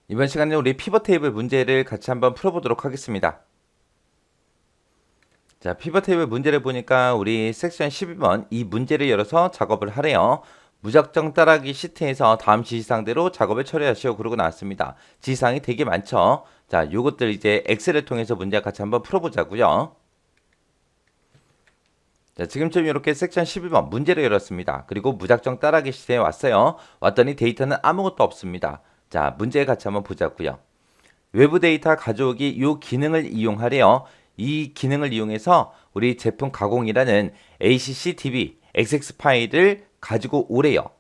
이번 시간에 우리 피벗 테이블 문제를 같이 한번 풀어보도록 하겠습니다. 자, 피벗 테이블 문제를 보니까 우리 섹션 12번 이 문제를 열어서 작업을 하래요. 무작정 따라하기 시트에서 다음 지시사항대로 작업을 처리하시오. 그러고 나왔습니다. 지시사항이 되게 많죠. 자, 요것들 이제 엑셀을 통해서 문제 같이 한번 풀어보자고요. 자, 지금처럼 이렇게 섹션 12번 문제를 열었습니다. 그리고 무작정 따라하기 시트에 왔어요. 왔더니 데이터는 아무것도 없습니다. 자, 문제 같이 한번 보자고요. 외부 데이터 가져오기 이 기능을 이용하래요. 이 기능을 이용해서 우리 제품 가공이라는 ACCDB, XX 파일을 가지고 오래요.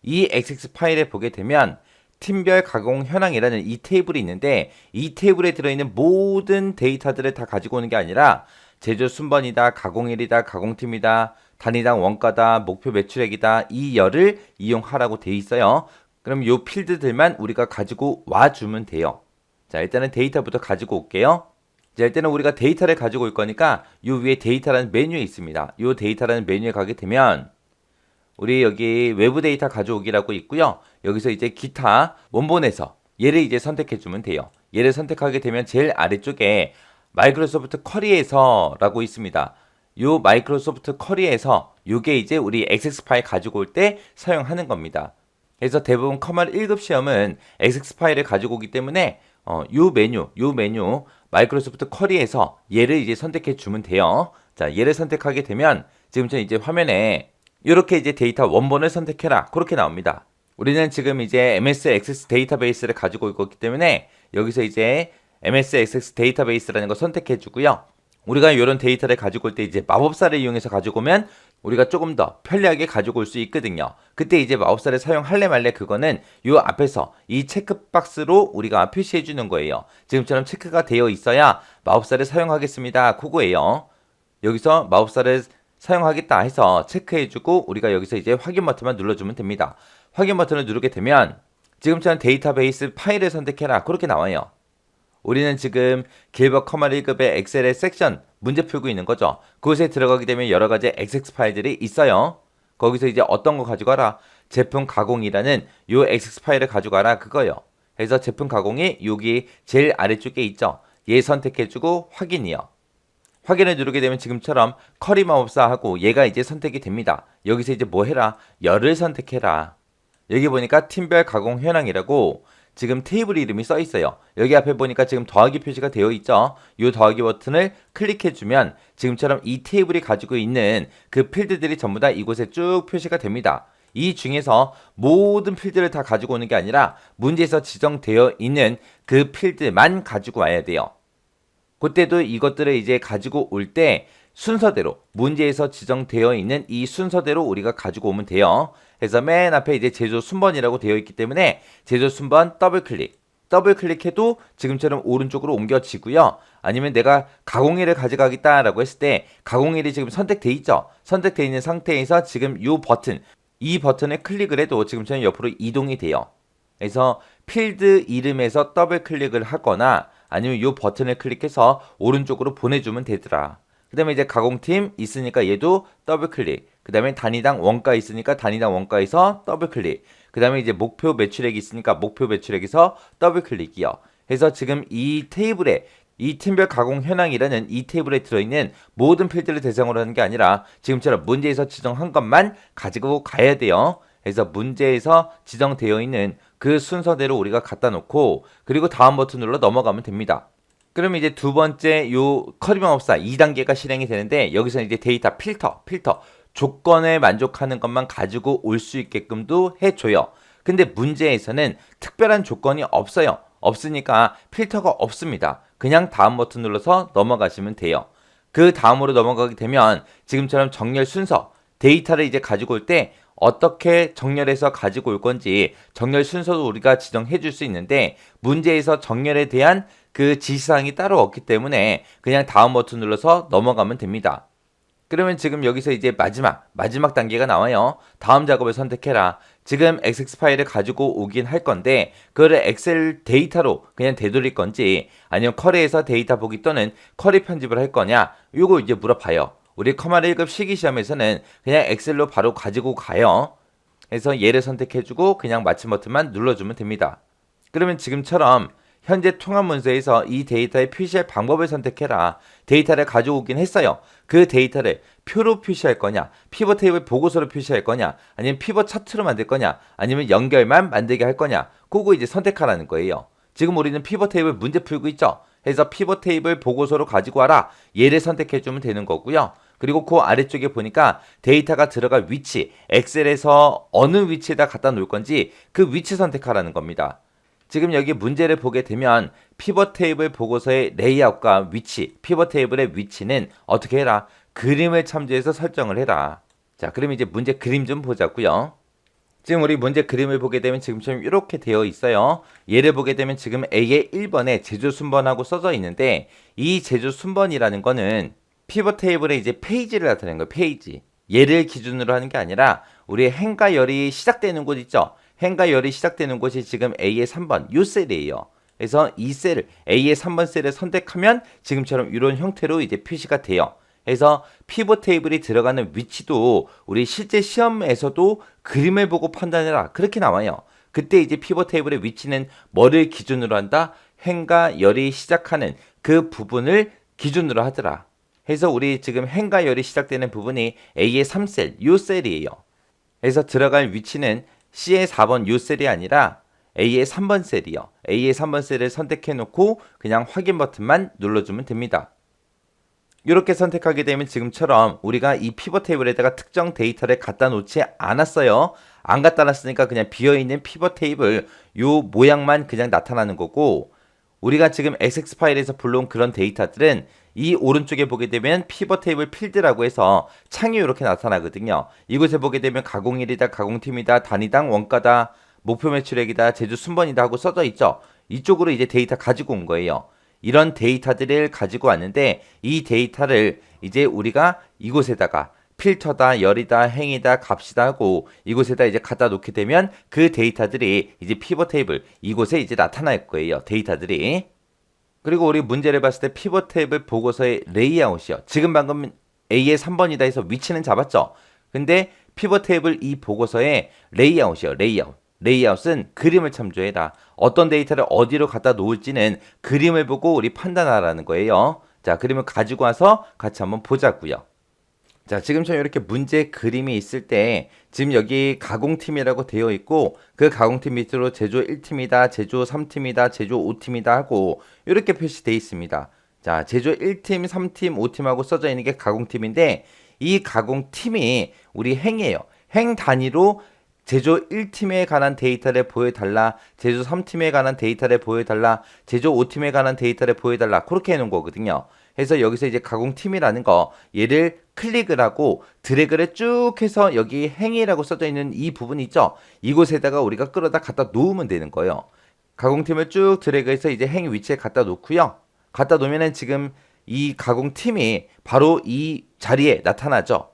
이 XX 파일에 보게 되면 팀별 가공 현황이라는 이 테이블이 있는데 이 테이블에 들어있는 모든 데이터들을 다 가지고 오는 게 아니라 제조 순번이다, 가공일이다, 가공팀이다, 단위당 원가다, 목표 매출액이다, 이 열을 이용하라고 돼 있어요. 그럼 이 필드들만 우리가 가지고 와주면 돼요. 자, 일단은 데이터부터 가지고 올게요. 자, 일단은 우리가 데이터를 가지고 올 거니까 이 위에 데이터라는 메뉴에 있습니다. 이 데이터라는 메뉴에 가게 되면 우리 여기 외부 데이터 가져오기라고 있고요. 여기서 이제 기타 원본에서 얘를 이제 선택해 주면 돼요. 얘를 선택하게 되면 제일 아래쪽에 마이크로소프트 쿼리에서 라고 있습니다. 요 마이크로소프트 쿼리에서 요게 이제 우리 XX 파일 가지고 올 때 사용하는 겁니다. 그래서 대부분 커먼 1급 시험은 XX 파일을 가지고 오기 때문에 요 메뉴 마이크로소프트 쿼리에서 얘를 이제 선택해 주면 돼요. 자, 얘를 선택하게 되면 지금 이제 화면에 이렇게 이제 데이터 원본을 선택해라. 그렇게 나옵니다. 우리는 지금 이제 MS 액세스 데이터베이스를 가지고 있기 때문에 여기서 이제 MS 액세스 데이터베이스라는 거 선택해 주고요. 우리가 이런 데이터를 가지고 올 때 이제 마법사를 이용해서 가지고 오면 우리가 조금 더 편리하게 가지고 올 수 있거든요. 그때 이제 마법사를 사용할래 말래 그거는 이 앞에서 이 체크박스로 우리가 표시해 주는 거예요. 지금처럼 체크가 되어 있어야 마법사를 사용하겠습니다. 그거예요. 여기서 마법사를 사용하겠다 해서 체크해주고 우리가 여기서 이제 확인 버튼만 눌러주면 됩니다. 확인 버튼을 누르게 되면 지금처럼 데이터베이스 파일을 선택해라. 그렇게 나와요. 우리는 지금 길벗 커먼 1급의 엑셀의 섹션 문제 풀고 있는 거죠. 그곳에 들어가게 되면 여러 가지 XX 파일들이 있어요. 거기서 이제 어떤 거 가져가라. 제품 가공이라는 요 XX 파일을 가져가라. 그거요. 그래서 제품 가공이 여기 제일 아래쪽에 있죠. 얘 선택해주고 확인이요. 확인을 누르게 되면 지금처럼 커리 마법사하고 얘가 이제 선택이 됩니다. 여기서 이제 뭐 해라? 열을 선택해라. 여기 보니까 팀별 가공 현황이라고 지금 테이블 이름이 써 있어요. 여기 앞에 보니까 지금 더하기 표시가 되어 있죠. 이 더하기 버튼을 클릭해주면 지금처럼 이 테이블이 가지고 있는 그 필드들이 전부 다 이곳에 쭉 표시가 됩니다. 이 중에서 모든 필드를 다 가지고 오는 게 아니라 문제에서 지정되어 있는 그 필드만 가지고 와야 돼요. 그때도 이것들을 이제 가지고 올 때 순서대로 문제에서 지정되어 있는 이 순서대로 우리가 가지고 오면 돼요. 그래서 맨 앞에 이제 제조 순번이라고 되어 있기 때문에 제조 순번 더블 클릭해도 지금처럼 오른쪽으로 옮겨지고요. 아니면 내가 가공일을 가져가겠다라고 했을 때 가공일이 지금 선택돼 있죠. 선택돼 있는 상태에서 지금 이 버튼을 클릭을 해도 지금처럼 옆으로 이동이 돼요. 그래서 필드 이름에서 더블 클릭을 하거나 아니면 이 버튼을 클릭해서 오른쪽으로 보내주면 되더라. 그 다음에 이제 가공팀 있으니까 얘도 더블 클릭. 그 다음에 단위당 원가 있으니까 단위당 원가에서 더블 클릭. 그 다음에 이제 목표 매출액이 있으니까 목표 매출액에서 더블 클릭이요. 그래서 지금 이 테이블에 이 팀별 가공 현황이라는 이 테이블에 들어있는 모든 필드를 대상으로 하는 게 아니라 지금처럼 문제에서 지정한 것만 가지고 가야 돼요. 그래서 문제에서 지정되어 있는 그 순서대로 우리가 갖다 놓고 그리고 다음 버튼 눌러 넘어가면 됩니다. 그러면 이제 두 번째 요 커리마법사 2단계가 실행이 되는데 여기서 이제 데이터 필터 조건에 만족하는 것만 가지고 올 수 있게끔도 해줘요. 근데 문제에서는 특별한 조건이 없어요. 없으니까 필터가 없습니다. 그냥 다음 버튼 눌러서 넘어가시면 돼요. 그 다음으로 넘어가게 되면 지금처럼 정렬 순서 데이터를 이제 가지고 올 때 어떻게 정렬해서 가지고 올 건지 정렬 순서도 우리가 지정해 줄 수 있는데 문제에서 정렬에 대한 그 지시사항이 따로 없기 때문에 그냥 다음 버튼 눌러서 넘어가면 됩니다. 그러면 지금 여기서 이제 마지막 단계가 나와요. 다음 작업을 선택해라. 지금 XX 파일을 가지고 오긴 할 건데 그거를 엑셀 데이터로 그냥 되돌릴 건지 아니면 쿼리에서 데이터 보기 또는 쿼리 편집을 할 거냐 요거 이제 물어봐요. 우리 커먼 1급 실기시험에서는 그냥 엑셀로 바로 가지고 가요. 그래서 얘를 선택해주고 그냥 마침 버튼만 눌러주면 됩니다. 그러면 지금처럼 현재 통합 문서에서 이 데이터에 표시할 방법을 선택해라. 데이터를 가져오긴 했어요. 그 데이터를 표로 표시할 거냐, 피벗 테이블 보고서로 표시할 거냐, 아니면 피벗 차트로 만들 거냐, 아니면 연결만 만들게 할 거냐, 그거 이제 선택하라는 거예요. 지금 우리는 피벗 테이블 문제 풀고 있죠. 그래서 피벗 테이블 보고서로 가지고 와라. 얘를 선택해주면 되는 거고요. 그리고 그 아래쪽에 보니까 데이터가 들어갈 위치, 엑셀에서 어느 위치에다 갖다 놓을 건지 그 위치 선택하라는 겁니다. 지금 여기 문제를 보게 되면 피벗 테이블 보고서의 레이아웃과 위치, 피벗 테이블의 위치는 어떻게 해라? 그림을 참조해서 설정을 해라. 자, 그럼 이제 문제 그림 좀 보자고요. 지금 우리 문제 그림을 보게 되면 지금처럼 이렇게 되어 있어요. 얘를 보게 되면 지금 A의 1번에 제조 순번하고 써져 있는데 이 제조 순번이라는 거는 피벗 테이블의 이제 페이지를 나타내는 거예요. 페이지. 얘를 기준으로 하는 게 아니라 우리의 행과 열이 시작되는 곳 있죠. 행과 열이 시작되는 곳이 지금 A의 3번 요 셀이에요. 그래서 이 셀을 A의 3번 셀을 선택하면 지금처럼 이런 형태로 이제 표시가 돼요. 그래서 피벗 테이블이 들어가는 위치도 우리 실제 시험에서도 그림을 보고 판단해라. 그렇게 나와요. 그때 이제 피벗 테이블의 위치는 뭐를 기준으로 한다? 행과 열이 시작하는 그 부분을 기준으로 하더라. 그래서 우리 지금 행과 열이 시작되는 부분이 A의 3셀, 요 셀이에요. 그래서 들어갈 위치는 C의 4번 요 셀이 아니라 A의 3번 셀이요. A의 3번 셀을 선택해 놓고 그냥 확인 버튼만 눌러주면 됩니다. 이렇게 선택하게 되면 지금처럼 우리가 이 피벗 테이블에다가 특정 데이터를 갖다 놓지 않았어요. 안 갖다 놨으니까 그냥 비어있는 피벗 테이블 요 모양만 그냥 나타나는 거고 우리가 지금 XX 파일에서 불러온 그런 데이터들은 이 오른쪽에 보게 되면 피벗 테이블 필드라고 해서 창이 이렇게 나타나거든요. 이곳에 보게 되면 가공일이다, 가공팀이다, 단위당 원가다, 목표 매출액이다, 제조 순번이다 하고 써져 있죠. 이쪽으로 이제 데이터 가지고 온 거예요. 이런 데이터들을 가지고 왔는데 이 데이터를 이제 우리가 이곳에다가 필터다, 열이다, 행이다, 값이다 하고 이곳에다 이제 갖다 놓게 되면 그 데이터들이 이제 피벗 테이블 이곳에 이제 나타날 거예요. 데이터들이. 그리고 우리 문제를 봤을 때 피벗 테이블 보고서의 레이아웃이요. 지금 방금 A의 3번이다 해서 위치는 잡았죠. 근데 피벗 테이블 이 보고서의 레이아웃이요. 레이아웃. 레이아웃은 그림을 참조해라. 어떤 데이터를 어디로 갖다 놓을지는 그림을 보고 우리 판단하라는 거예요. 자, 그림을 가지고 와서 같이 한번 보자고요. 자, 지금처럼 이렇게 문제 그림이 있을 때 지금 여기 가공팀이라고 되어 있고 그 가공팀 밑으로 제조 1팀이다, 제조 3팀이다, 제조 5팀이다 하고 이렇게 표시되어 있습니다. 자, 제조 1팀, 3팀, 5팀하고 써져 있는 게 가공팀인데 이 가공팀이 우리 행이에요. 행 단위로 제조 1팀에 관한 데이터를 보여달라, 제조 3팀에 관한 데이터를 보여달라, 제조 5팀에 관한 데이터를 보여달라 그렇게 해놓은 거거든요. 그래서 여기서 이제 가공팀이라는 거 얘를 클릭을 하고 드래그를 쭉 해서 여기 행이라고 써져 있는 이 부분 있죠. 이곳에다가 우리가 끌어다 갖다 놓으면 되는 거예요. 가공팀을 쭉 드래그해서 이제 행 위치에 갖다 놓고요. 갖다 놓으면은 지금 이 가공팀이 바로 이 자리에 나타나죠.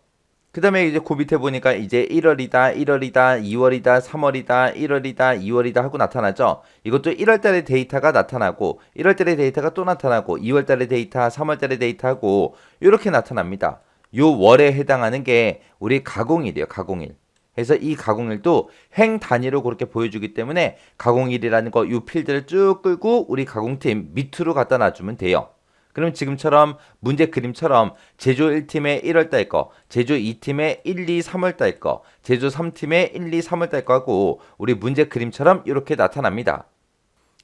그 다음에 이제 그 밑에 보니까 이제 1월이다, 2월이다, 3월이다, 1월이다, 2월이다 하고 나타나죠. 이것도 1월달의 데이터가 나타나고 1월달의 데이터가 또 나타나고 2월달의 데이터, 3월달의 데이터 하고 이렇게 나타납니다. 요 월에 해당하는 게 우리 가공일이에요. 가공일. 그래서 이 가공일도 행 단위로 그렇게 보여주기 때문에 가공일이라는 거 요 필드를 쭉 끌고 우리 가공팀 밑으로 갖다 놔주면 돼요. 그럼 지금처럼 문제 그림처럼 제조 1팀의 1월달 거, 제조 2팀의 1, 2, 3월달 거, 제조 3팀의 1, 2, 3월달 거 하고 우리 문제 그림처럼 이렇게 나타납니다.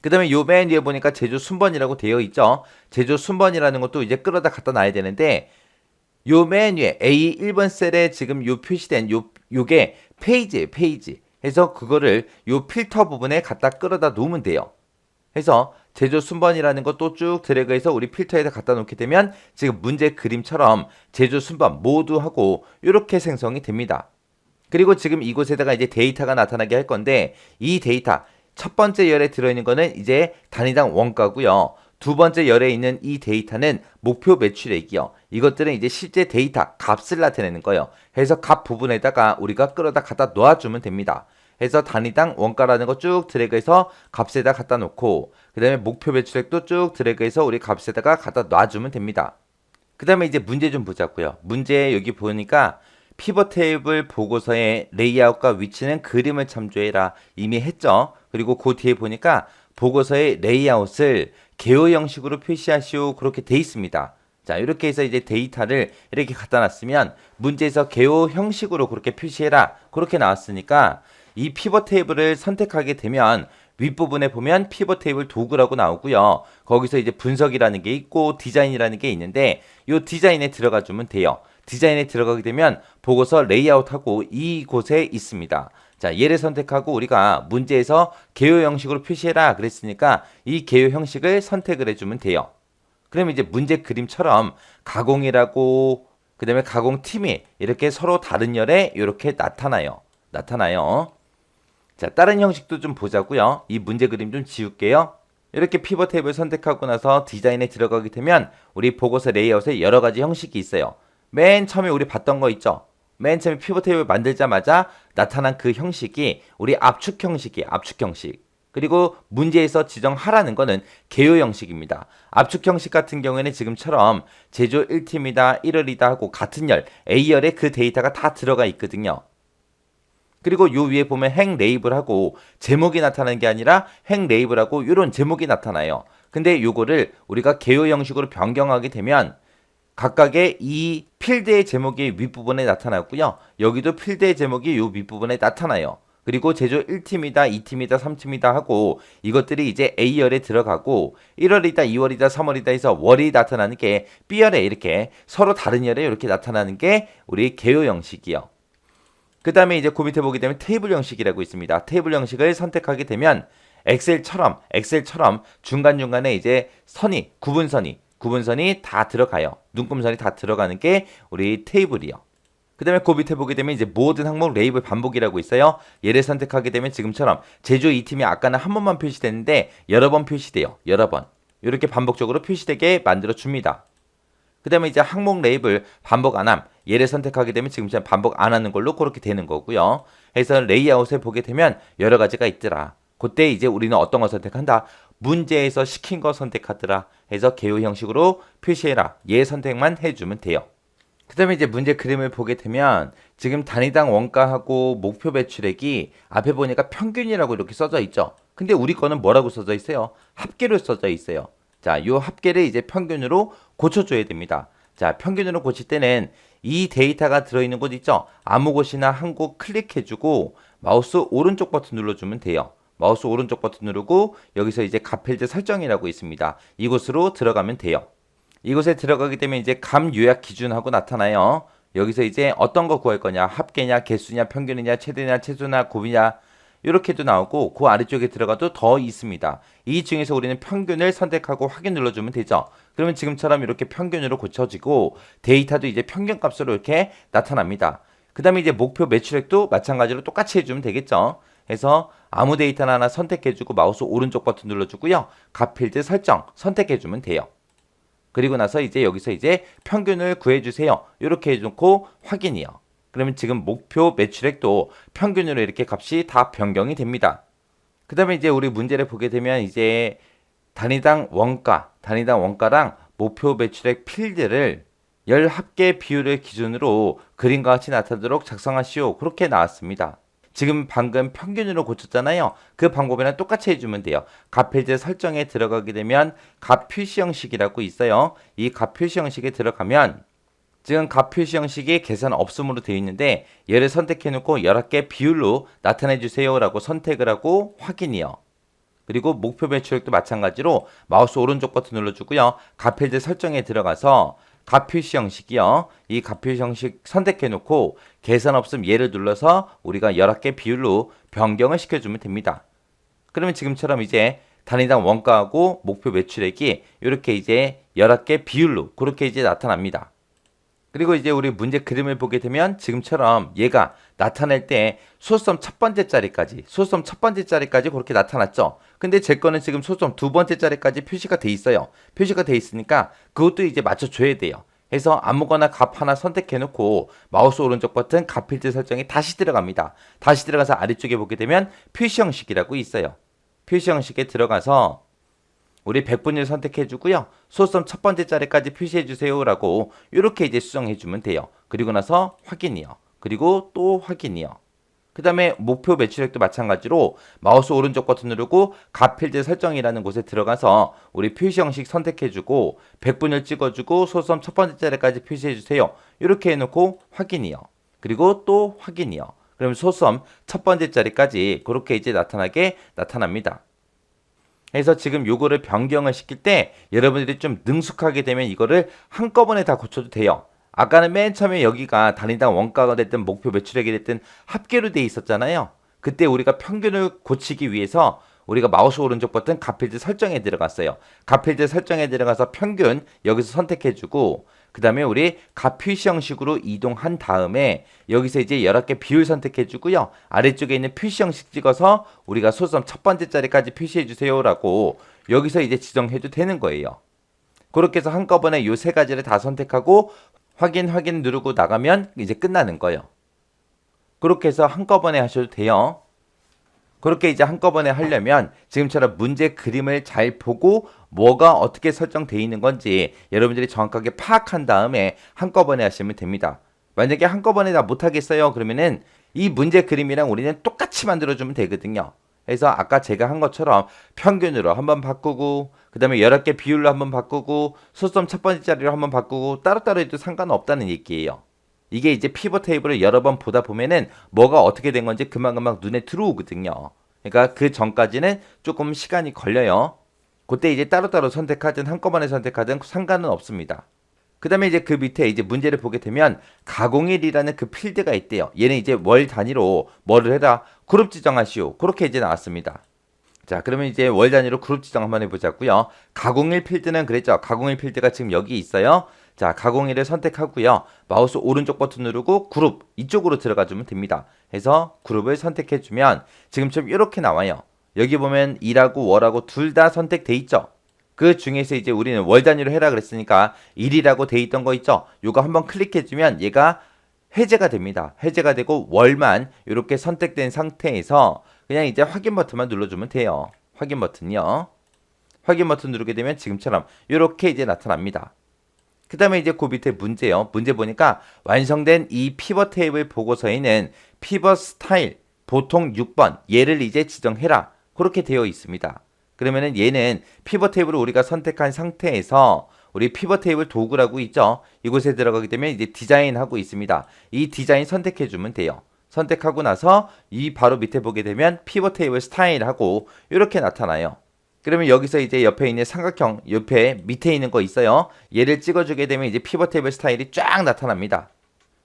그 다음에 요 맨 위에 보니까 제조 순번이라고 되어 있죠. 제조 순번이라는 것도 이제 끌어다 갖다 놔야 되는데 요 맨 위에 A 1번 셀에 지금 요 표시된 요게 페이지예요. 페이지. 그래서 그거를 요 필터 부분에 갖다 끌어다 놓으면 돼요. 그래서 제조 순번이라는 것도 쭉 드래그해서 우리 필터에다 갖다 놓게 되면 지금 문제 그림처럼 제조 순번 모두 하고 이렇게 생성이 됩니다. 그리고 지금 이곳에다가 이제 데이터가 나타나게 할 건데 이 데이터 첫 번째 열에 들어있는 거는 이제 단위당 원가고요. 두 번째 열에 있는 이 데이터는 목표 매출액이요. 이것들은 이제 실제 데이터 값을 나타내는 거예요. 그래서 값 부분에다가 우리가 끌어다 갖다 놓아주면 됩니다. 해서 단위당 원가라는 거 쭉 드래그해서 값에다 갖다 놓고 그 다음에 목표 매출액도 쭉 드래그해서 우리 값에다가 갖다 놔주면 됩니다. 그 다음에 이제 문제 좀 보자고요. 문제 여기 보니까 피벗 테이블 보고서의 레이아웃과 위치는 그림을 참조해라 이미 했죠. 그리고 그 뒤에 보니까 보고서의 레이아웃을 개요 형식으로 표시하시오 그렇게 돼 있습니다. 자, 이렇게 해서 이제 데이터를 이렇게 갖다 놨으면 문제에서 개요 형식으로 그렇게 표시해라 그렇게 나왔으니까 이 피벗 테이블을 선택하게 되면 윗부분에 보면 피벗 테이블 도구라고 나오고요. 거기서 이제 분석이라는 게 있고 디자인이라는 게 있는데 이 디자인에 들어가 주면 돼요. 디자인에 들어가게 되면 보고서 레이아웃하고 이곳에 있습니다. 자, 얘를 선택하고 우리가 문제에서 개요 형식으로 표시해라 그랬으니까 이 개요 형식을 선택을 해주면 돼요. 그럼 이제 문제 그림처럼 가공이라고 그 다음에 가공팀이 이렇게 서로 다른 열에 이렇게 나타나요. 자, 다른 형식도 좀 보자고요. 이 문제 그림 좀 지울게요. 이렇게 피벗 탭을 선택하고 나서 디자인에 들어가게 되면 우리 보고서 레이아웃에 여러 가지 형식이 있어요. 맨 처음에 우리 봤던 거 있죠? 맨 처음에 피벗 탭을 만들자마자 나타난 그 형식이 우리 압축 형식. 그리고 문제에서 지정하라는 거는 개요 형식입니다. 압축 형식 같은 경우에는 지금처럼 제조 1팀이다, 1월이다 하고 같은 열, A열에 그 데이터가 다 들어가 있거든요. 그리고 요 위에 보면 행 레이블하고 제목이 나타나는 게 아니라 행 레이블하고 이런 제목이 나타나요. 근데 요거를 우리가 개요 형식으로 변경하게 되면 각각의 이 필드의 제목이 윗부분에 나타나고요. 여기도 필드의 제목이 요 윗부분에 나타나요. 그리고 제조 1팀이다, 2팀이다, 3팀이다 하고 이것들이 이제 A열에 들어가고 1월이다, 2월이다, 3월이다 해서 월이 나타나는 게 B열에 이렇게 서로 다른 열에 이렇게 나타나는 게 우리 개요 형식이요. 그 다음에 이제 그 밑에 보게 되면 테이블 형식이라고 있습니다. 테이블 형식을 선택하게 되면 엑셀처럼 중간중간에 이제 구분선이 다 들어가요. 눈금선이 다 들어가는 게 우리 테이블이요. 그 다음에 그 밑에 보게 되면 이제 모든 항목 레이블 반복이라고 있어요. 얘를 선택하게 되면 지금처럼 제조 2팀이 아까는 한 번만 표시됐는데 여러 번 표시돼요. 여러 번. 이렇게 반복적으로 표시되게 만들어 줍니다. 그 다음에 이제 항목 레이블 반복 안함 얘를 선택하게 되면 지금처럼 반복 안 하는 걸로 그렇게 되는 거고요. 해서 레이아웃에 보게 되면 여러 가지가 있더라. 그때 이제 우리는 어떤 거 선택한다? 문제에서 시킨 거 선택하더라. 해서 개요 형식으로 표시해라. 얘 선택만 해주면 돼요. 그 다음에 이제 문제 그림을 보게 되면 지금 단위당 원가하고 목표 매출액이 앞에 보니까 평균이라고 이렇게 써져 있죠. 근데 우리 거는 뭐라고 써져 있어요? 합계로 써져 있어요. 자, 요 합계를 이제 평균으로 고쳐줘야 됩니다. 자, 평균으로 고칠 때는 이 데이터가 들어있는 곳 있죠? 아무 곳이나 한 곳 클릭해주고 마우스 오른쪽 버튼 눌러주면 돼요. 마우스 오른쪽 버튼 누르고 여기서 이제 값필드 설정이라고 있습니다. 이곳으로 들어가면 돼요. 이곳에 들어가게 되면 이제 값 요약 기준하고 나타나요. 여기서 이제 어떤 거 구할 거냐? 합계냐, 개수냐, 평균이냐, 최대냐, 최소냐, 곱이냐 이렇게도 나오고 그 아래쪽에 들어가도 더 있습니다. 이 중에서 우리는 평균을 선택하고 확인 눌러주면 되죠. 그러면 지금처럼 이렇게 평균으로 고쳐지고 데이터도 이제 평균 값으로 이렇게 나타납니다. 그 다음에 이제 목표 매출액도 마찬가지로 똑같이 해주면 되겠죠. 해서 아무 데이터나 하나 선택해주고 마우스 오른쪽 버튼 눌러주고요. 값필드 설정 선택해주면 돼요. 그리고 나서 이제 여기서 이제 평균을 구해주세요. 이렇게 해놓고 확인이요. 그러면 지금 목표 매출액도 평균으로 이렇게 값이 다 변경이 됩니다. 그 다음에 이제 우리 문제를 보게 되면 이제 단위당 원가랑 목표 매출액 필드를 열 합계 비율을 기준으로 그림과 같이 나타나도록 작성하시오. 그렇게 나왔습니다. 지금 방금 평균으로 고쳤잖아요. 그 방법이랑 똑같이 해주면 돼요. 값 필드 설정에 들어가게 되면 값 표시 형식이라고 있어요. 이 값 표시 형식에 들어가면 지금 값 표시 형식이 계산 없음으로 되어 있는데 얘를 선택해 놓고 여러 개 비율로 나타내 주세요 라고 선택을 하고 확인이요. 그리고 목표 매출액도 마찬가지로 마우스 오른쪽 버튼 눌러주고요. 값 필드 설정에 들어가서 값 표시 형식이요. 이 값 표시 형식 선택해 놓고 계산 없음 얘를 눌러서 우리가 여러 개 비율로 변경을 시켜주면 됩니다. 그러면 지금처럼 이제 단위당 원가하고 목표 매출액이 이렇게 이제 여러 개 비율로 그렇게 이제 나타납니다. 그리고 이제 우리 문제 그림을 보게 되면 지금처럼 얘가 나타낼 때 소수점 첫 번째 자리까지 그렇게 나타났죠. 근데 제 거는 지금 소수점 두 번째 자리까지 표시가 돼 있어요. 표시가 돼 있으니까 그것도 이제 맞춰줘야 돼요. 해서 아무거나 값 하나 선택해 놓고 마우스 오른쪽 버튼 값 필드 설정이 다시 들어갑니다. 다시 들어가서 아래쪽에 보게 되면 표시 형식이라고 있어요. 표시 형식에 들어가서 우리 100분위를 선택해 주고요. 소수점 첫 번째 자리까지 표시해 주세요 라고 이렇게 이제 수정해 주면 돼요. 그리고 나서 확인이요. 그리고 또 확인이요. 그 다음에 목표 매출액도 마찬가지로 마우스 오른쪽 버튼 누르고 값필드 설정이라는 곳에 들어가서 우리 표시 형식 선택해주고 100분을 찍어주고 소수점 첫 번째 자리까지 표시해주세요. 이렇게 해놓고 확인이요. 그리고 또 확인이요. 그럼 소수점 첫 번째 자리까지 그렇게 이제 나타납니다. 그래서 지금 요거를 변경을 시킬 때 여러분들이 좀 능숙하게 되면 이거를 한꺼번에 다 고쳐도 돼요. 아까는 맨 처음에 여기가 단위당 원가가 됐든 목표 매출액이 됐든 합계로 돼 있었잖아요. 그때 우리가 평균을 고치기 위해서 우리가 마우스 오른쪽 버튼 값필드 설정에 들어갔어요. 값필드 설정에 들어가서 평균 여기서 선택해주고 그 다음에 우리 값 표시 형식으로 이동한 다음에 여기서 이제 여러 개 비율 선택해주고요. 아래쪽에 있는 표시 형식 찍어서 우리가 소수점 첫 번째 자리까지 표시해주세요 라고 여기서 이제 지정해도 되는 거예요. 그렇게 해서 한꺼번에 요 세 가지를 다 선택하고 확인 누르고 나가면 이제 끝나는 거예요. 그렇게 해서 한꺼번에 하셔도 돼요. 그렇게 이제 한꺼번에 하려면 지금처럼 문제 그림을 잘 보고 뭐가 어떻게 설정되어 있는 건지 여러분들이 정확하게 파악한 다음에 한꺼번에 하시면 됩니다. 만약에 한꺼번에 다 못하겠어요 그러면은 이 문제 그림이랑 우리는 똑같이 만들어주면 되거든요. 그래서 아까 제가 한 것처럼 평균으로 한번 바꾸고 그 다음에 여러 개 비율로 한번 바꾸고 소수점 첫 번째 자리로 한번 바꾸고 따로따로 해도 상관없다는 얘기예요. 이게 이제 피벗 테이블을 여러 번 보다 보면은 뭐가 어떻게 된 건지 금방금방 눈에 들어오거든요. 그러니까 그 전까지는 조금 시간이 걸려요. 그때 이제 따로따로 선택하든 한꺼번에 선택하든 상관은 없습니다. 그 다음에 이제 그 밑에 이제 문제를 보게 되면 가공일이라는 그 필드가 있대요. 얘는 이제 월 단위로 뭐를 해라? 그룹 지정하시오. 그렇게 이제 나왔습니다. 자, 그러면 이제 월 단위로 그룹 지정 한번 해보자고요. 가공일 필드는 그랬죠. 가공일 필드가 지금 여기 있어요. 자, 가공일을 선택하고요. 마우스 오른쪽 버튼 누르고 그룹 이쪽으로 들어가주면 됩니다. 해서 그룹을 선택해주면 지금처럼 이렇게 나와요. 여기 보면 일하고 월하고 둘 다 선택돼 있죠. 그 중에서 이제 우리는 월 단위로 해라 그랬으니까 1이라고 돼 있던 거 있죠. 요거 한번 클릭해주면 얘가 해제가 됩니다. 해제가 되고 월만 이렇게 선택된 상태에서 그냥 이제 확인 버튼만 눌러주면 돼요. 확인 버튼이요. 확인 버튼 누르게 되면 지금처럼 이렇게 이제 나타납니다. 그 다음에 이제 그 밑에 문제요. 문제 보니까 완성된 이 피벗 테이블 보고서에는 피벗 스타일 보통 6번 얘를 이제 지정해라. 그렇게 되어 있습니다. 그러면은 얘는 피벗 테이블을 우리가 선택한 상태에서 우리 피벗 테이블 도구라고 있죠. 이곳에 들어가게 되면 이제 디자인하고 있습니다. 이 디자인 선택해주면 돼요. 선택하고 나서 이 바로 밑에 보게 되면 피벗 테이블 스타일하고 이렇게 나타나요. 그러면 여기서 이제 옆에 있는 삼각형 옆에 밑에 있는 거 있어요. 얘를 찍어주게 되면 이제 피벗 테이블 스타일이 쫙 나타납니다.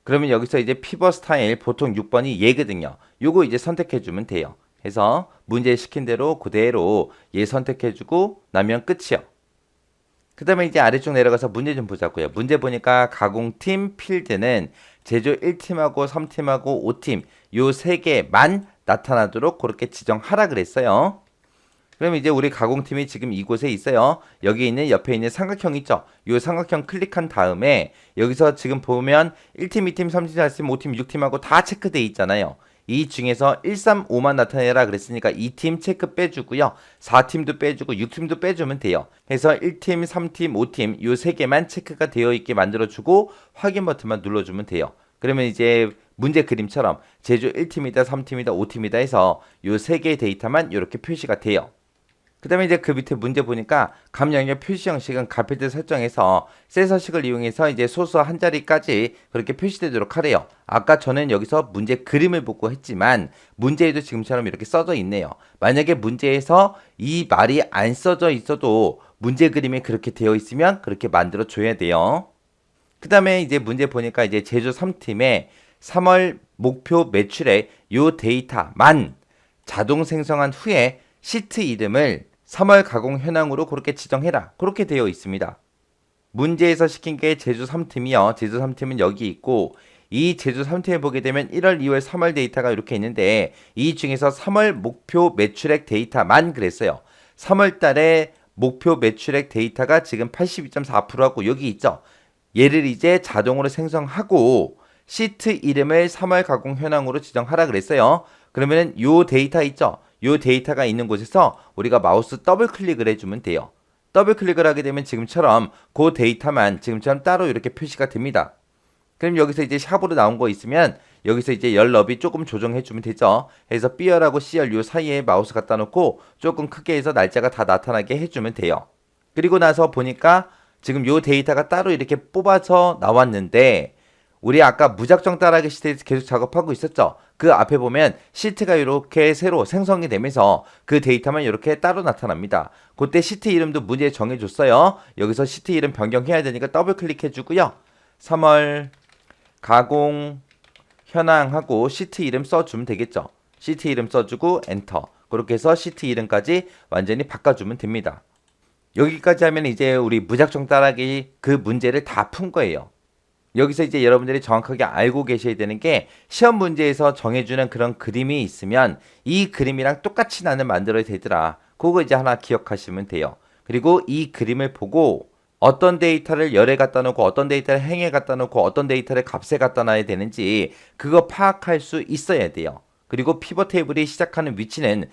그러면 여기서 이제 피벗 스타일 보통 6번이 얘거든요. 요거 이제 선택해주면 돼요. 해서 문제 시킨 대로 그대로 얘 선택해주고 나면 끝이요. 그 다음에 이제 아래쪽 내려가서 문제 좀 보자고요. 문제 보니까 가공팀 필드는 제조 1팀하고 3팀하고 5팀 요 3개만 나타나도록 그렇게 지정하라 그랬어요. 그럼 이제 우리 가공팀이 지금 이곳에 있어요. 여기 있는 옆에 있는 삼각형 있죠? 이 삼각형 클릭한 다음에 여기서 지금 보면 1팀, 2팀, 3팀, 4팀, 5팀, 6팀하고 다 체크되어 있잖아요. 이 중에서 1, 3, 5만 나타내라 그랬으니까 2팀 체크 빼주고요. 4팀도 빼주고 6팀도 빼주면 돼요. 그래서 1팀, 3팀, 5팀 이 3개만 체크가 되어 있게 만들어주고 확인 버튼만 눌러주면 돼요. 그러면 이제 문제 그림처럼 제조 1팀이다, 3팀이다, 5팀이다 해서 이 3개의 데이터만 이렇게 표시가 돼요. 그 다음에 이제 그 밑에 문제 보니까 값 영역 표시 형식은 값필드 설정해서 셀서식을 이용해서 이제 소수 한 자리까지 그렇게 표시되도록 하래요. 아까 저는 여기서 문제 그림을 보고 했지만 문제에도 지금처럼 이렇게 써져 있네요. 만약에 문제에서 이 말이 안 써져 있어도 문제 그림이 그렇게 되어 있으면 그렇게 만들어 줘야 돼요. 그 다음에 이제 문제 보니까 이제 제조 3팀에 3월 목표 매출액 요 데이터만 자동 생성한 후에 시트 이름을 3월 가공 현황으로 그렇게 지정해라. 그렇게 되어 있습니다. 문제에서 시킨 게 제주 3팀이요. 제주 3팀은 여기 있고 이 제주 3팀에 보게 되면 1월, 2월, 3월 데이터가 이렇게 있는데 이 중에서 3월 목표 매출액 데이터만 그랬어요. 3월 달에 목표 매출액 데이터가 지금 82.4%하고 여기 있죠. 얘를 이제 자동으로 생성하고 시트 이름을 3월 가공 현황으로 지정하라 그랬어요. 그러면은 요 데이터 있죠. 요 데이터가 있는 곳에서 우리가 마우스 더블 클릭을 해주면 돼요. 더블 클릭을 하게 되면 지금처럼 그 데이터만 지금처럼 따로 이렇게 표시가 됩니다. 그럼 여기서 이제 샵으로 나온 거 있으면 여기서 이제 열 너비 조금 조정해주면 되죠. 그래서 B열하고 C열 요 사이에 마우스 갖다 놓고 조금 크게 해서 날짜가 다 나타나게 해주면 돼요. 그리고 나서 보니까 지금 요 데이터가 따로 이렇게 뽑아서 나왔는데 우리 아까 무작정 따라하기 시트에서 계속 작업하고 있었죠. 그 앞에 보면 시트가 이렇게 새로 생성이 되면서 그 데이터만 이렇게 따로 나타납니다. 그때 시트 이름도 문제에 정해줬어요. 여기서 시트 이름 변경해야 되니까 더블 클릭해주고요. 3월 가공 현황하고 시트 이름 써주면 되겠죠. 시트 이름 써주고 엔터. 그렇게 해서 시트 이름까지 완전히 바꿔주면 됩니다. 여기까지 하면 이제 우리 무작정 따라하기 그 문제를 다 푼 거예요. 여기서 이제 여러분들이 정확하게 알고 계셔야 되는 게 시험 문제에서 정해주는 그런 그림이 있으면 이 그림이랑 똑같이 나는 만들어야 되더라. 그거 이제 하나 기억하시면 돼요. 그리고 이 그림을 보고 어떤 데이터를 열에 갖다 놓고 어떤 데이터를 행에 갖다 놓고 어떤 데이터를 값에 갖다 놔야 되는지 그거 파악할 수 있어야 돼요. 그리고 피벗 테이블이 시작하는 위치는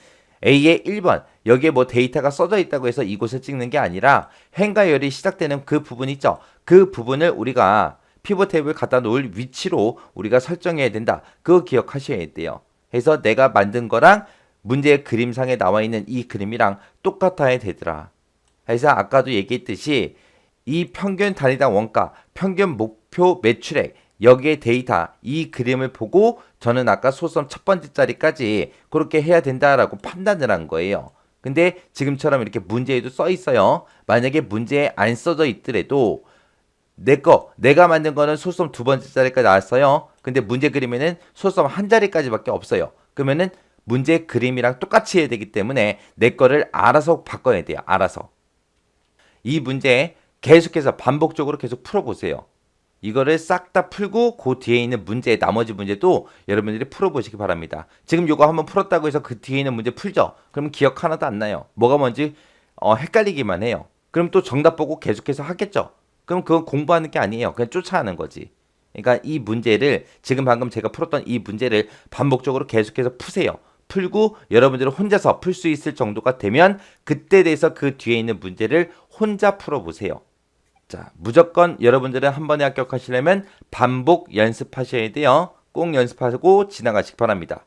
A의 1번 여기에 뭐 데이터가 써져 있다고 해서 이곳을 찍는 게 아니라 행과 열이 시작되는 그 부분 있죠. 그 부분을 우리가 피벗 테이블 갖다 놓을 위치로 우리가 설정해야 된다. 그거 기억하셔야 돼요. 그래서 내가 만든 거랑 문제의 그림상에 나와 있는 이 그림이랑 똑같아야 되더라. 그래서 아까도 얘기했듯이 이 평균 단위당 원가, 평균 목표 매출액, 여기에 데이터, 이 그림을 보고 저는 아까 소수점 첫 번째 자리까지 그렇게 해야 된다라고 판단을 한 거예요. 근데 지금처럼 이렇게 문제에도 써 있어요. 만약에 문제에 안 써져 있더라도 내가 만든 거는 소수점 두 번째 자리까지 나왔어요. 근데 문제 그림에는 소수점 한 자리까지밖에 없어요. 그러면은 문제 그림이랑 똑같이 해야 되기 때문에 내 거를 알아서 바꿔야 돼요. 알아서. 이 문제 계속해서 반복적으로 계속 풀어보세요. 이거를 싹 다 풀고 그 뒤에 있는 문제, 나머지 문제도 여러분들이 풀어보시기 바랍니다. 지금 이거 한번 풀었다고 해서 그 뒤에 있는 문제 풀죠? 그러면 기억 하나도 안 나요. 뭐가 뭔지 헷갈리기만 해요. 그럼 또 정답 보고 계속해서 하겠죠? 그럼 그건 공부하는 게 아니에요. 그냥 쫓아하는 거지. 그러니까 이 문제를 지금 방금 제가 풀었던 이 문제를 반복적으로 계속해서 푸세요. 풀고 여러분들은 혼자서 풀 수 있을 정도가 되면 그때 돼서 그 뒤에 있는 문제를 혼자 풀어보세요. 자, 무조건 여러분들은 한 번에 합격하시려면 반복 연습하셔야 돼요. 꼭 연습하고 지나가시기 바랍니다.